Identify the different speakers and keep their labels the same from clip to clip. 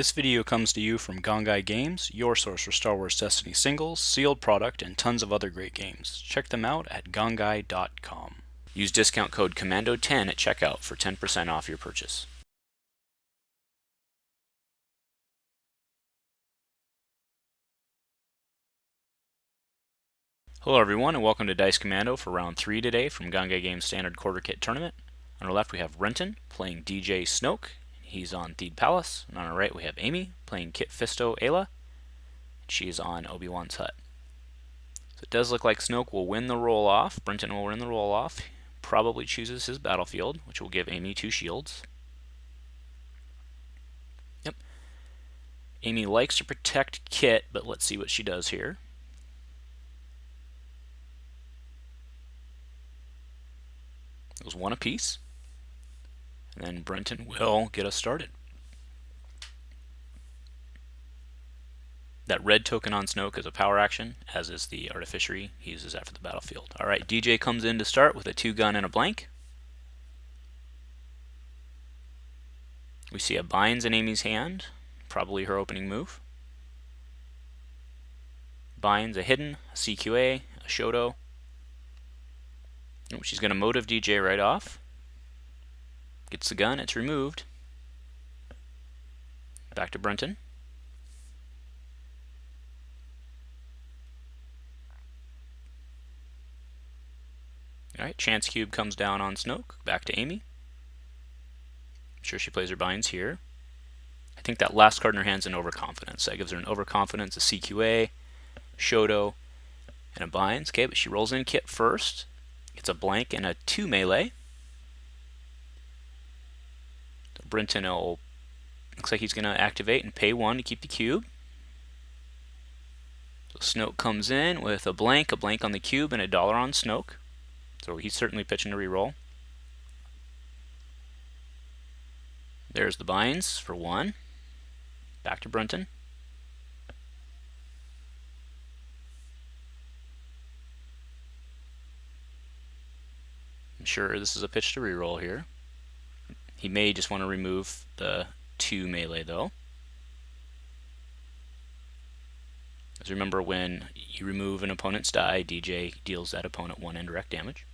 Speaker 1: This video comes to you from Gongaii Games, your source for Star Wars Destiny singles, sealed product, and tons of other great games. Check them out at gongaii.com. Use discount code COMMANDO10 at checkout for 10% off your purchase. Hello everyone and welcome to Dice Commando for round 3 today from Gongaii Games Standard Quarter Kit Tournament. On our left we have Brenton playing DJ Snoke. He's on Theed Palace. And on our right we have Amy playing Kit Fisto Aayla. She's on Obi-Wan's hut. So it does look like Snoke will win the roll-off. Brenton will win the roll-off. Probably chooses his battlefield, which will give Amy 2 shields. Yep. Amy likes to protect Kit, but let's see what she does here. It was 1 apiece. And then Brenton will get us started. That red token on Snoke is a power action, as is the artificery. He uses that for the battlefield. Alright, DJ comes in to start with a 2-gun and a blank. We see a binds in Amy's hand, probably her opening move. Binds a hidden, a CQA, a Shoto. She's going to motive DJ right off. Gets the gun, it's removed. Back to Brenton. Alright, Chance Cube comes down on Snoke. Back to Amy. I'm sure she plays her binds here. I think that last card in her hand's an overconfidence. That gives her an overconfidence, a CQA, Shoto, and a binds. Okay, but she rolls in Kit first. Gets a blank and a 2 melee. So Brenton looks like he's going to activate and pay 1 to keep the cube. So Snoke comes in with a blank on the cube, and $1 on Snoke. So he's certainly pitching to reroll. There's the binds for 1. Back to Brenton. I'm sure this is a pitch to reroll here. He may just want to remove the 2 melee though. As remember, when you remove an opponent's die, DJ deals that opponent 1 indirect damage.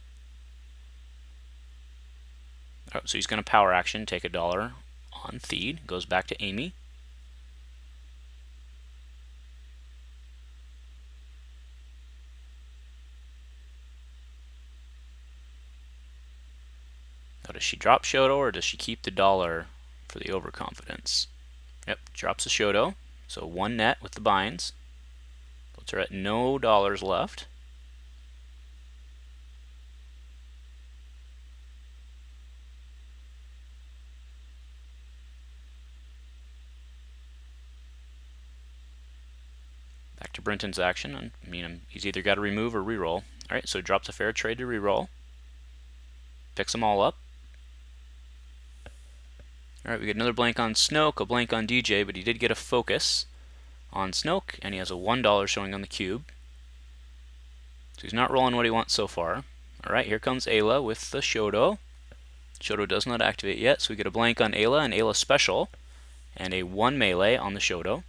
Speaker 1: Oh, so he's going to power action, take $1 on Theed, goes back to Amy. Now, does she drop Shoto or does she keep the $1 for the overconfidence? Yep, drops the Shoto, so 1 net with the binds. Puts her at no dollars left. Back to Brenton's action. He's either got to remove or reroll. Alright, so drops a fair trade to reroll. Picks them all up. Alright, we get another blank on Snoke, a blank on DJ, but he did get a focus on Snoke, and he has a $1 showing on the cube. So he's not rolling what he wants so far. Alright, here comes Aayla with the Shoto. Shoto does not activate yet, so we get a blank on Aayla, and Aayla special, and a 1 melee on the Shoto.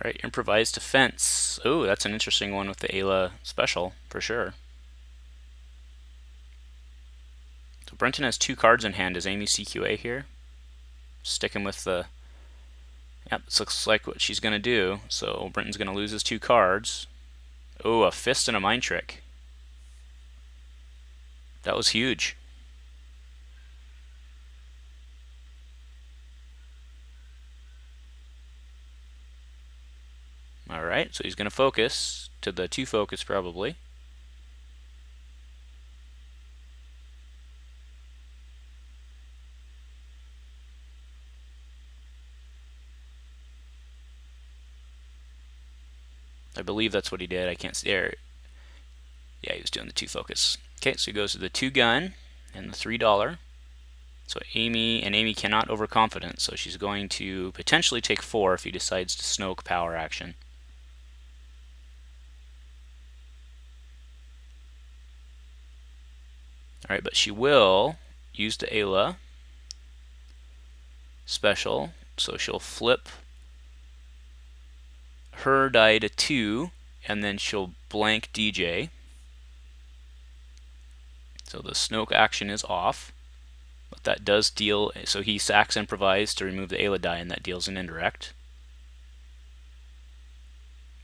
Speaker 1: Alright, improvised defense. Oh, that's an interesting one with the Aayla special, for sure. So Brenton has 2 cards in hand. Is Amy CQA here? Sticking with the... Yep, this looks like what she's going to do. So Brenton's going to lose his 2 cards. Oh, a fist and a mind trick. That was huge. Alright, so he's going to focus to the 2 focus probably. I believe that's what he did. I can't see there. Yeah, he was doing the 2 focus. Okay, so he goes to the 2 gun and the $3. So Amy cannot overconfidence, so she's going to potentially take 4 if he decides to Snoke power action. Alright, but she will use the Aayla special, so she'll flip her die to 2, and then she'll blank DJ. So the Snoke action is off, but that does deal, so he sacks improvise to remove the Aayla die, and that deals an indirect.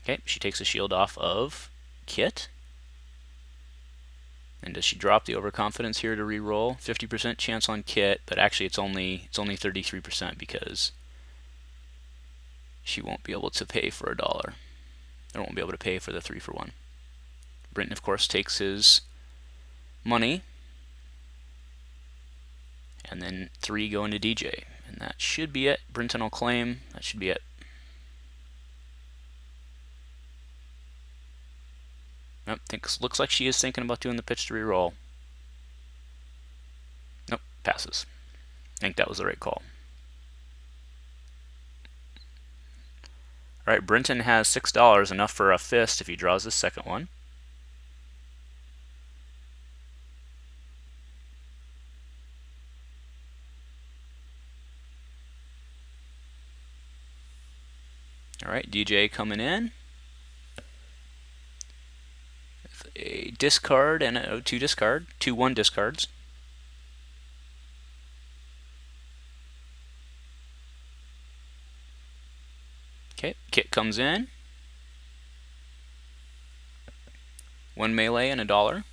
Speaker 1: Okay, she takes a shield off of Kit. And does she drop the overconfidence here to re-roll? 50% chance on Kit, but actually it's only 33% because she won't be able to pay for $1. Or won't be able to pay for the 3-for-1. Brenton, of course, takes his money, and then 3 go into DJ, and that should be it. Brenton will claim. That should be it. Nope, looks like she is thinking about doing the pitch to re-roll. Nope, passes. I think that was the right call. Alright, Brenton has $6, enough for a fist if he draws the second one. Alright, DJ coming in. A discard and a 2 discard. 2-1 discards. Okay, Kit comes in. 1 melee and $1.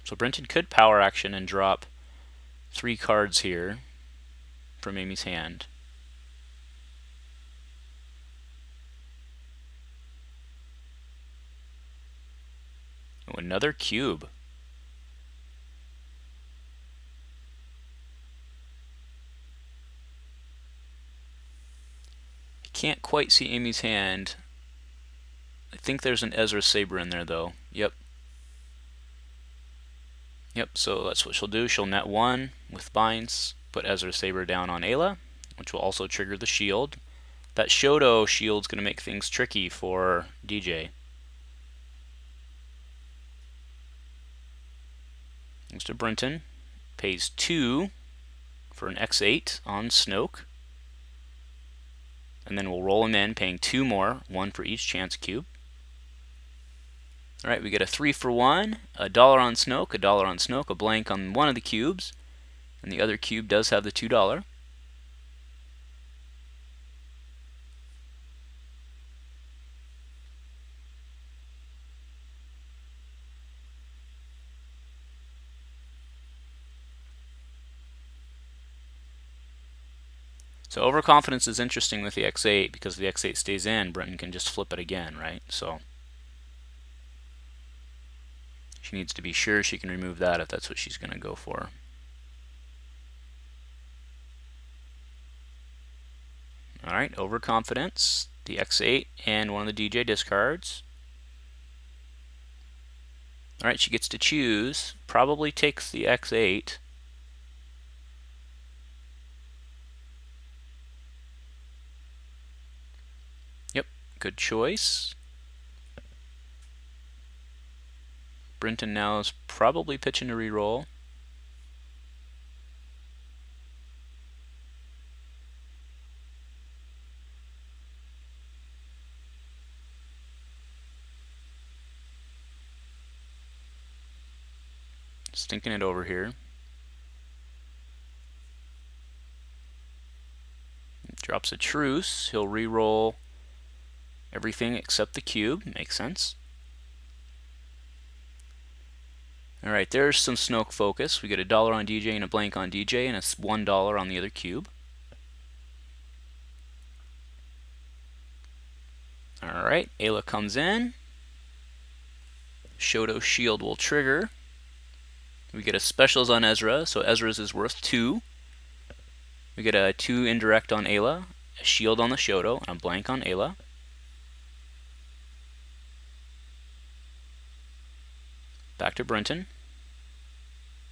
Speaker 1: So Brenton could power action and drop 3 cards here from Amy's hand. Oh, another cube. I can't quite see Amy's hand. I think there's an Ezra Saber in there though. Yep. Yep, so that's what she'll do. She'll net 1 with binds, put Ezra Saber down on Aayla, which will also trigger the shield. That Shoto shield's going to make things tricky for DJ. Mr. Brenton pays 2 for an X8 on Snoke. And then we'll roll him in, paying 2 more, 1 for each chance cube. Alright, we get a 3-for-1, $1 on Snoke, $1 on Snoke, a blank on one of the cubes, and the other cube does have the $2. So overconfidence is interesting with the X8 because the X8 stays in, Brenton can just flip it again, right? So she needs to be sure she can remove that if that's what she's going to go for. Alright, overconfidence, the X8, and one of the DJ discards. Alright, she gets to choose, probably takes the X8. Yep, good choice. Brenton now is probably pitching to re-roll. Just thinking it over here. Drops a truce. He'll re-roll everything except the cube. Makes sense. Alright, there's some Snoke focus. We get $1 on DJ and a blank on DJ, and it's $1 on the other cube. Alright, Aayla comes in. Shoto shield will trigger. We get a specials on Ezra, so Ezra's is worth 2. We get a 2 indirect on Aayla, a shield on the Shoto, and a blank on Aayla. Back to Brenton.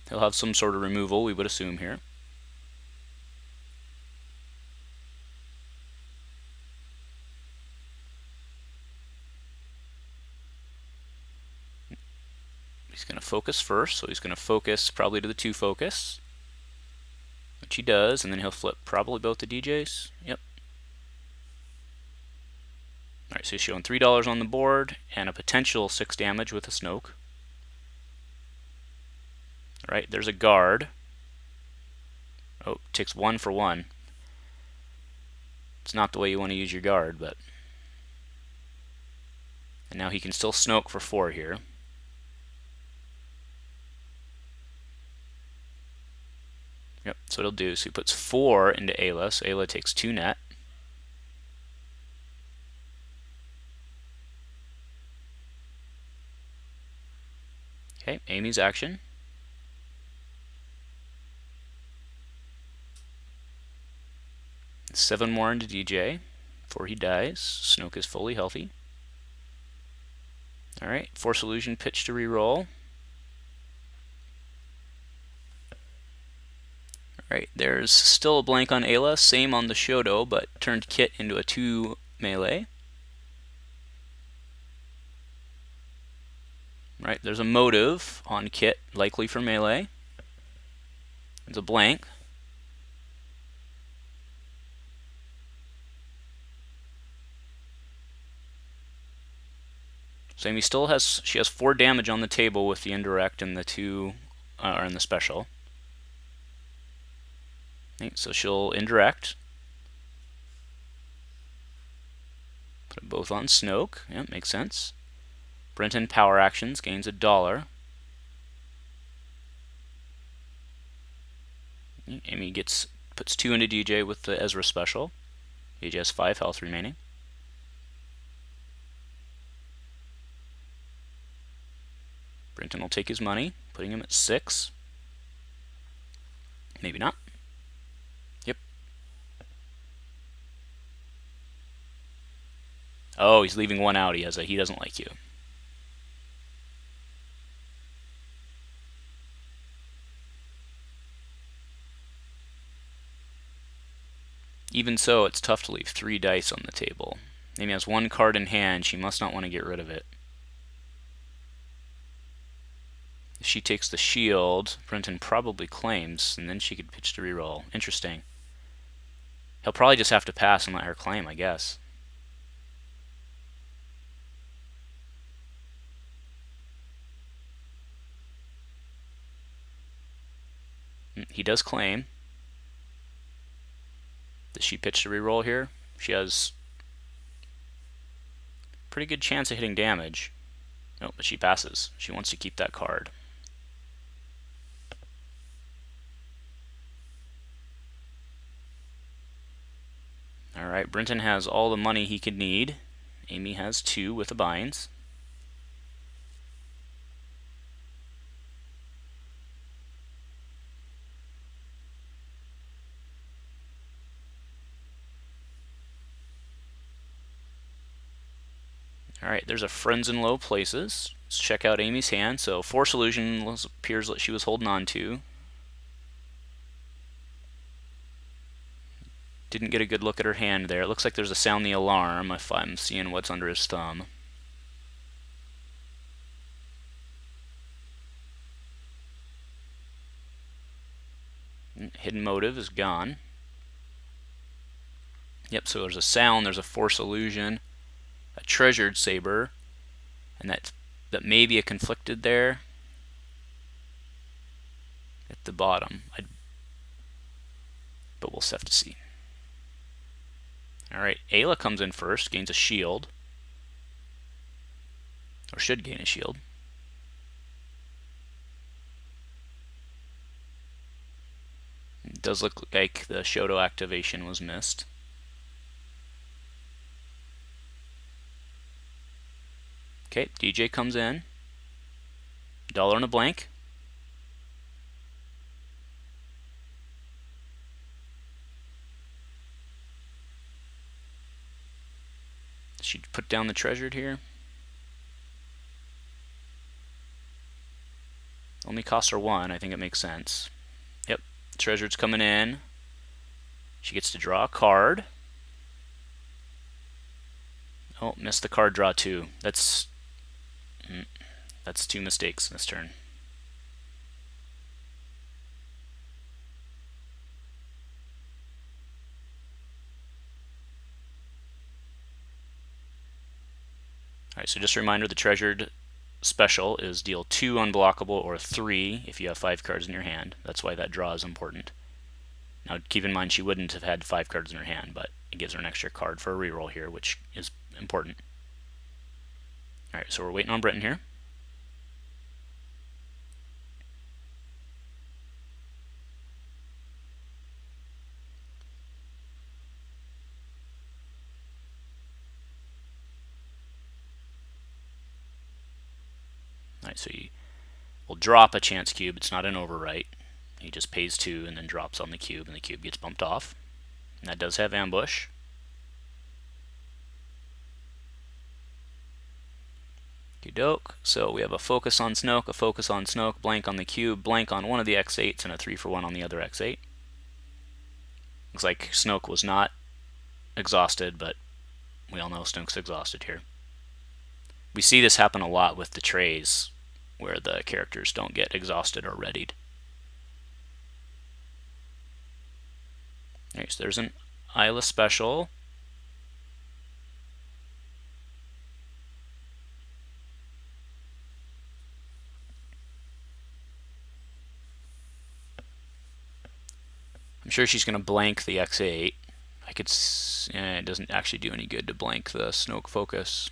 Speaker 1: He'll have some sort of removal, we would assume here. He's going to focus first, so he's going to focus probably to the 2 focus, which he does, and then he'll flip probably both the DJs. Yep. Alright, so he's showing $3 on the board and a potential 6 damage with a Snoke. Alright, there's a guard. Oh, takes 1 for 1. It's not the way you want to use your guard, but... And now he can still Snoke for 4 here. Yep, so what he'll do is he puts 4 into Aayla, so Aayla takes 2 net. Okay, Amy's action. Seven more into DJ before he dies. Snoke is fully healthy. Alright, Force Illusion pitch to reroll. Alright, there's still a blank on Aayla, same on the Shoto, but turned Kit into a 2 melee. Right, there's a motive on Kit, likely for melee. There's a blank. So Amy still has, she has 4 damage on the table with the indirect and the 2, or in the special. Okay, so she'll indirect. Put it both on Snoke. Yep, makes sense. Brenton power actions, gains $1. Amy puts 2 into DJ with the Ezra special. DJ has 5 health remaining. Brenton will take his money, putting him at 6. Maybe not. Yep. Oh, he's leaving 1 out. He doesn't like you. Even so, it's tough to leave 3 dice on the table. Amy has 1 card in hand. She must not want to get rid of it. If she takes the shield, Brenton probably claims, and then she could pitch to reroll. Interesting. He'll probably just have to pass and let her claim, I guess. He does claim. Does she pitch to reroll here? She has a pretty good chance of hitting damage. No, but she passes. She wants to keep that card. Alright, Brenton has all the money he could need. Amy has 2 with the binds. Alright, there's a Friends in Low Places. Let's check out Amy's hand. So Force Illusion appears that she was holding on to. Didn't get a good look at her hand there. It looks like there's a Sound the Alarm if I'm seeing what's under his thumb. Hidden Motive is gone. Yep, so there's a Sound, there's a Force Illusion, a Treasured Saber, and that may be a Conflicted there at the bottom. But we'll have to see. Alright, Aayla comes in first, gains a shield. Or should gain a shield. It does look like the Shoto activation was missed. Okay, DJ comes in. $1 and a blank. She put down the Treasured here. Only costs her 1. I think it makes sense. Yep, Treasured's coming in. She gets to draw a card. Oh, missed the card draw too. That's That's 2 mistakes this turn. Alright, so just a reminder, the treasured special is deal 2 unblockable or 3 if you have 5 cards in your hand. That's why that draw is important. Now keep in mind she wouldn't have had 5 cards in her hand, but it gives her an extra card for a reroll here, which is important. Alright, so we're waiting on Brenton here. Alright, so he will drop a chance cube. It's not an overwrite. He just pays 2 and then drops on the cube, and the cube gets bumped off. And that does have ambush. Doke. So we have a focus on Snoke, a focus on Snoke, blank on the cube, blank on one of the X8s, and a 3-for-1 on the other X8. Looks like Snoke was not exhausted, but we all know Snoke's exhausted here. We see this happen a lot with the trays, where the characters don't get exhausted or readied. Alright, so there's an Aayla special. I'm sure she's going to blank the X8. I could, it doesn't actually do any good to blank the Snoke focus.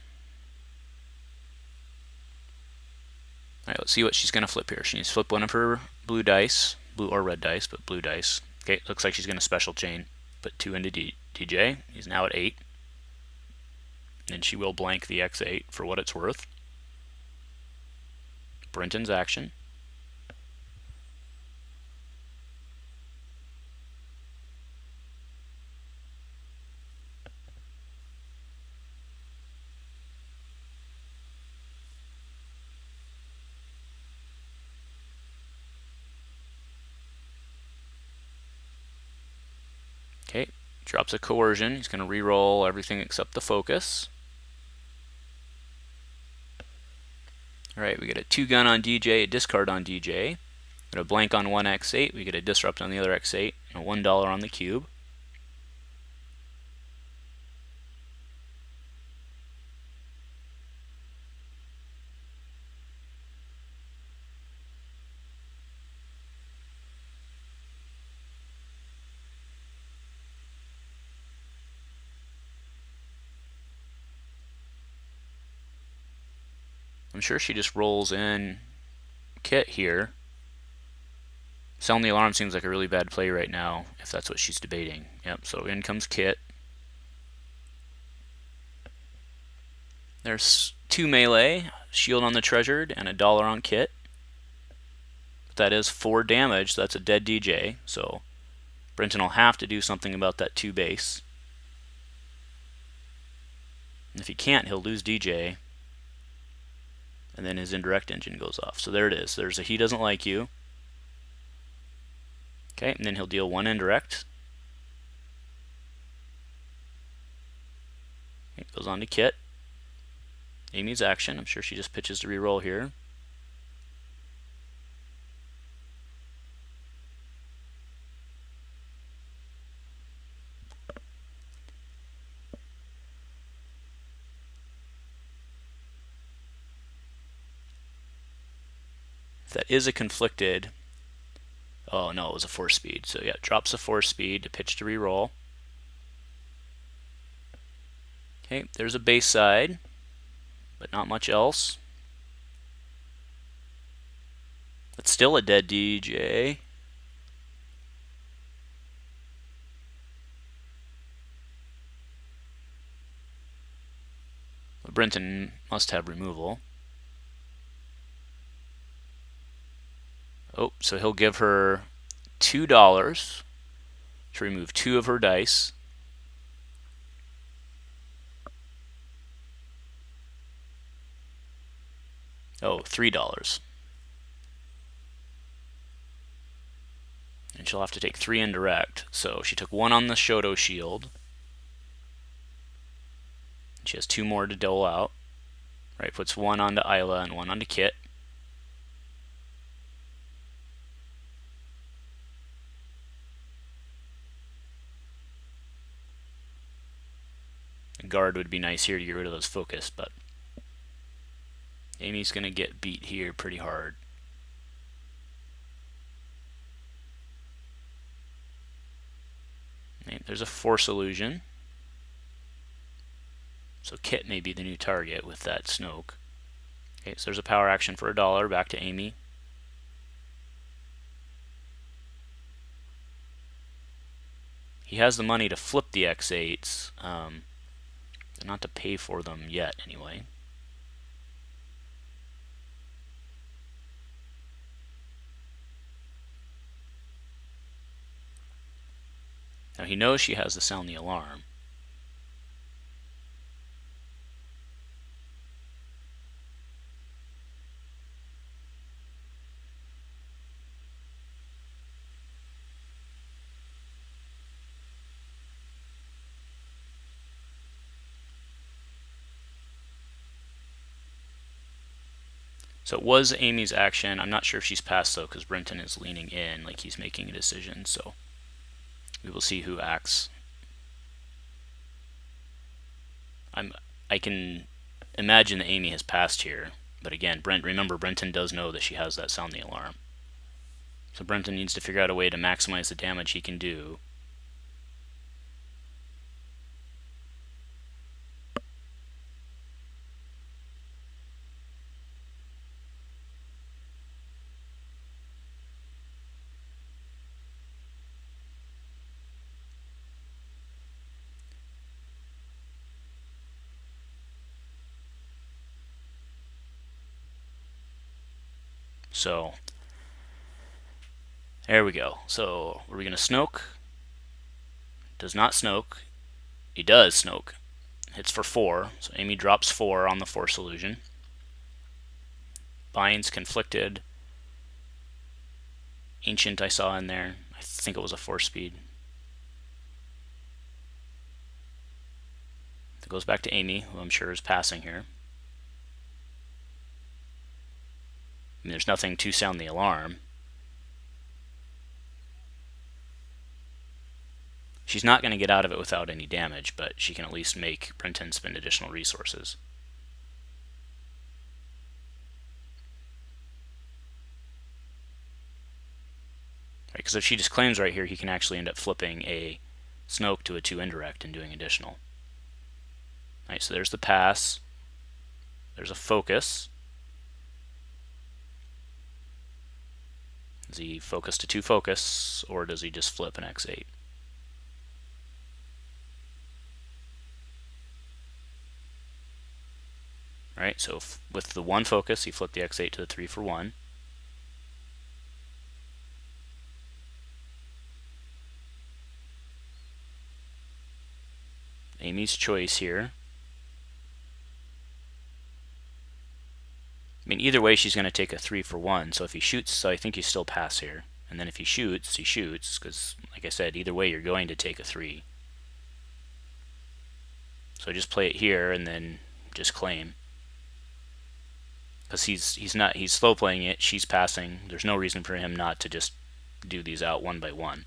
Speaker 1: Alright, let's see what she's going to flip here. She needs to flip one of her blue dice, blue or red dice, but blue dice. Okay, looks like she's going to special chain. Put 2 into DJ. He's now at 8. And she will blank the X8 for what it's worth. Brenton's action. Okay, drops a coercion. He's going to re-roll everything except the focus. Alright, we get a 2-gun on DJ, a discard on DJ. Got a blank on one X8, we get a disrupt on the other X8, and a $1 on the cube. I'm sure she just rolls in Kit here. Selling the alarm seems like a really bad play right now, if that's what she's debating. Yep, so in comes Kit. There's 2 melee, shield on the treasured, and a $1 on Kit. But that is 4 damage, so that's a dead DJ, so Brenton will have to do something about that 2 base. And if he can't, he'll lose DJ. And then his indirect engine goes off. So there it is. There's a he doesn't like you. Okay, and then he'll deal 1 indirect. It goes on to Kit. Amy's action. I'm sure she just pitches to reroll here. If that is a conflicted, oh no, it was a 4-speed. So yeah, drops a 4-speed to pitch to reroll. Okay, there's a base side, but not much else. It's still a dead DJ. But Brenton must have removal. Oh, so he'll give her $2 to remove 2 of her dice. Oh, $3. And she'll have to take 3 indirect. So she took 1 on the Shoto shield. She has 2 more to dole out. Right, puts 1 onto Aayla and 1 onto Kit. A guard would be nice here to get rid of those focus, but Amy's going to get beat here pretty hard. There's a force illusion. So Kit may be the new target with that Snoke. Okay, so there's a power action for $1 back to Amy. He has the money to flip the X8s, not to pay for them yet anyway. Now he knows she has to sound the alarm. So it was Amy's action. I'm not sure if she's passed though, because Brenton is leaning in like he's making a decision. So we will see who acts. I can imagine that Amy has passed here, but again, remember Brenton does know that she has that sound the alarm. So Brenton needs to figure out a way to maximize the damage he can do. So there we go. So are we going to Snoke? Does not Snoke. He does Snoke. Hits for 4. So Amy drops 4 on the Force Illusion. Binds Conflicted. Ancient I saw in there. I think it was a 4-speed. It goes back to Amy, who I'm sure is passing here. I mean, there's nothing to sound the alarm. She's not going to get out of it without any damage, but she can at least make Brenton spend additional resources. Right, because if she just claims right here, he can actually end up flipping a Snoke to a 2 indirect and doing additional. Right, so there's the pass. There's a focus. Does he focus to 2 focus, or does he just flip an X8? Right, so with the 1 focus, he flipped the X8 to the 3 for 1. Amy's choice here. I mean, either way, she's going to take a 3 for 1. So if he shoots, so I think you still pass here. And then if he shoots, because, like I said, either way, you're going to take a 3. So just play it here and then just claim. Because he's slow playing it. She's passing. There's no reason for him not to just do these out one by one.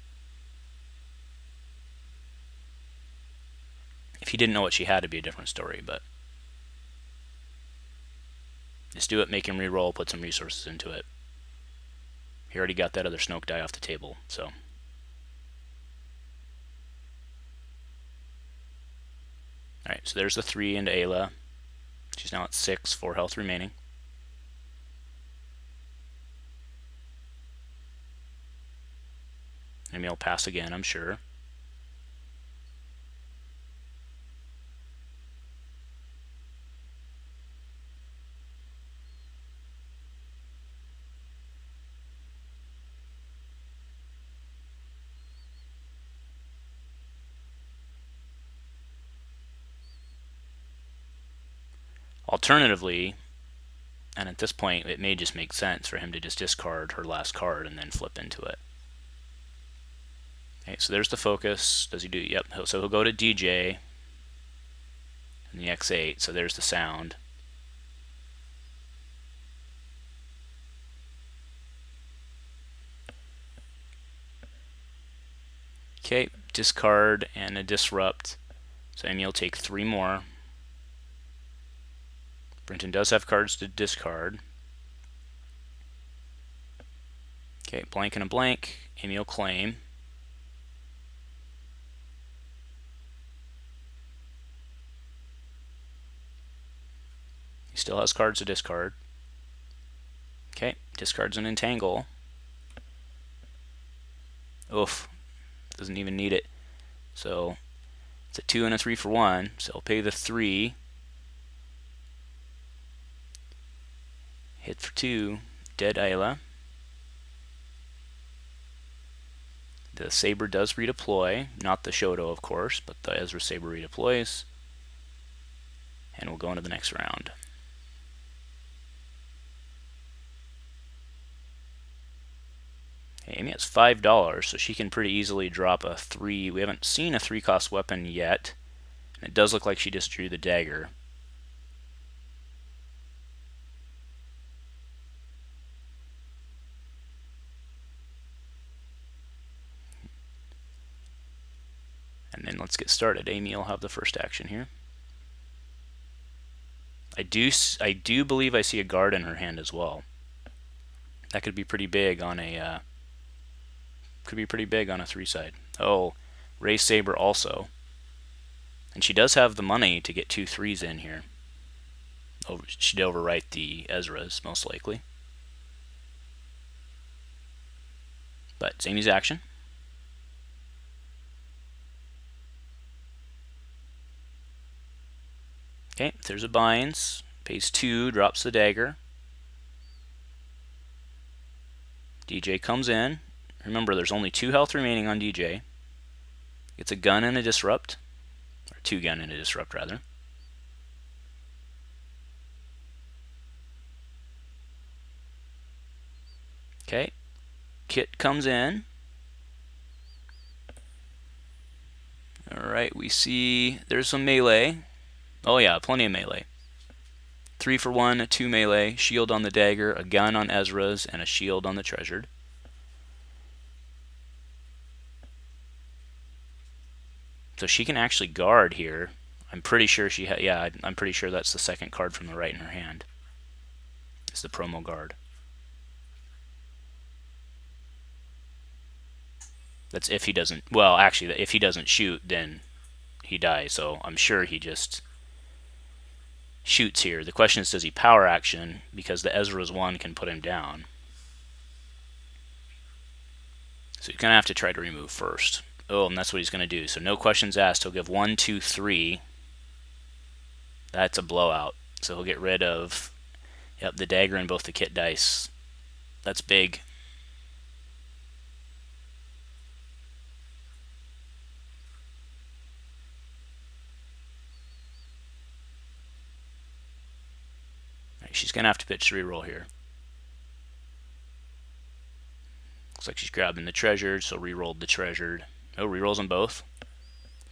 Speaker 1: If he didn't know what she had, it'd be a different story, but just do it, make him re-roll, put some resources into it. He already got that other Snoke die off the table, so. Alright, so there's the 3 into Aayla. She's now at 6, 4 health remaining. Maybe I'll pass again, I'm sure. Alternatively, and at this point it may just make sense for him to just discard her last card and then flip into it. Okay, so there's the focus. Does he do? Yep. So he'll go to DJ and the X8. So there's the sound. Okay, discard and a disrupt. So Amy will take 3 more. Brenton does have cards to discard. Okay, blank and a blank. Amy will claim. He still has cards to discard. Okay, discards an entangle. Oof, doesn't even need it. So it's a 2 and a 3 for 1. So I'll pay the 3. Hit for 2. Dead Aayla. The Saber does redeploy. Not the Shoto, of course, but the Ezra Saber redeploys. And we'll go into the next round. Amy has $5, so she can pretty easily drop a 3. We haven't seen a 3-cost weapon yet. And it does look like she just drew the dagger. And then let's get started. Amy will have the first action here. I do believe I see a guard in her hand as well. That could be pretty big on a 3-side. Oh, Ray Saber also. And she does have the money to get 2 3s in here. She'd overwrite the Ezra's, most likely. But it's Amy's action. Okay, there's a binds. Pays 2, drops the dagger. DJ comes in. Remember, there's only 2 health remaining on DJ. Gets a gun and a disrupt. Or 2 gun and a disrupt, rather. Okay. Kit comes in. Alright, we see there's some melee. Oh yeah, plenty of melee. 3 for 1, 2 melee, shield on the dagger, a gun on Ezra's, and a shield on the treasured. So she can actually guard here. I'm pretty sure I'm pretty sure that's the second card from the right in her hand. It's the promo guard. That's if he doesn't, well, actually, if he doesn't shoot, then he dies. So I'm sure he just shoots here. The question is, does he power action? Because the Ezra's 1 can put him down. So he's going to have to try to remove first. Oh, and that's what he's going to do. So no questions asked. He'll give 1, 2, 3. That's a blowout. So he'll get rid of, yep, the dagger and both the kit dice. That's big. Right, she's going to have to pitch the reroll here. Looks like she's grabbing the treasured, so rerolled the treasured. Oh, rerolls them both.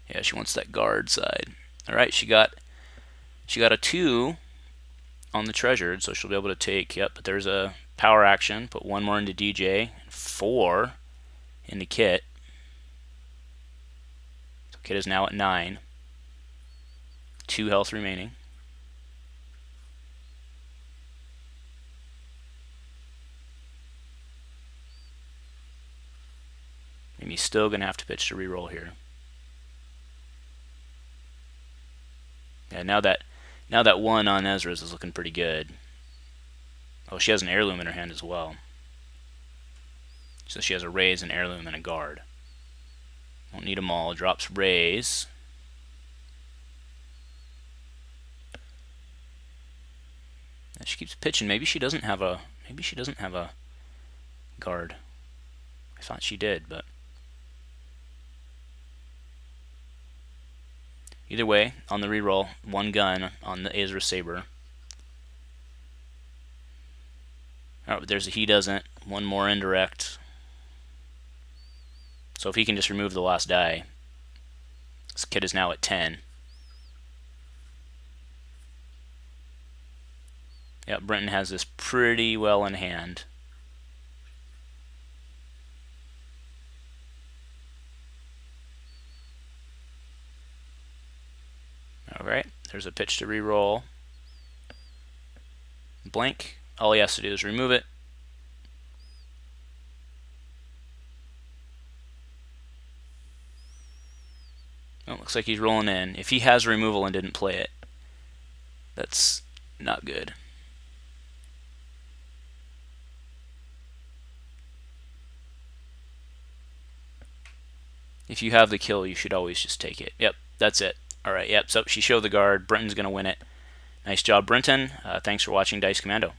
Speaker 1: Yeah, she wants that guard side. All right, she got a 2 on the treasured, so she'll be able to take. Yep, but there's a power action. Put 1 more into DJ, 4 into Kit. So Kit is now at 9. 2 health remaining. Amy's still gonna have to pitch to reroll here. Yeah, now that 1 on Ezra's is looking pretty good. Oh, she has an heirloom in her hand as well. So she has a raise, an heirloom, and a guard. Won't need them all. Drops raise. And she keeps pitching. Maybe she doesn't have a guard. I thought she did, but either way, on the reroll, 1 gun on the Ezra Saber. Alright, but there's a he doesn't. 1 more indirect. So if he can just remove the last die, this kid is now at 10. Yep, Brenton has this pretty well in hand. there's a pitch to re-roll. Blank. All he has to do is remove it. Oh, looks like he's rolling in. If he has removal and didn't play it, that's not good. If you have the kill, you should always just take it. Yep, that's it. Alright, yep, so she showed the guard. Brenton's going to win it. Nice job, Brenton. Thanks for watching Dice Commando.